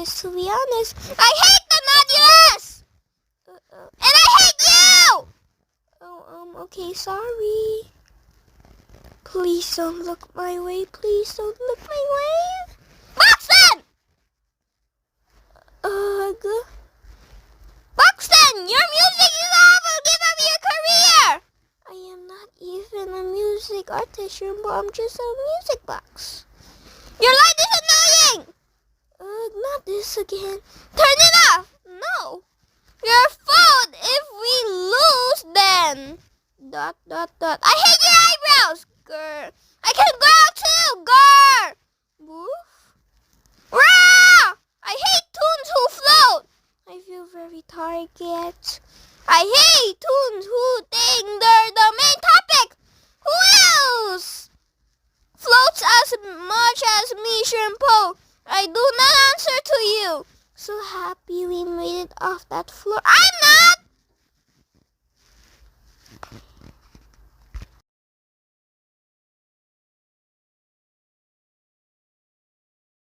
honest, to be honest. I hate the modulus! And I hate you! Okay, sorry. Please don't look my way. Please don't look my way. Buxton! Buxton, your music is awful. Give up your career. I am not even a music artist, I'm just a music box. Your light is annoying. Not this again. Turn it off. No. Your fault if we lose then. ... I hate your eyebrows. Grr. I can grow too. Grr. Woof. Rah! I hate tunes who float. I feel very target. I hate tunes who think they're the main topic. Who else floats as much as me, Shrimpo? I do not answer to you. So happy we made it off that floor. I'm not!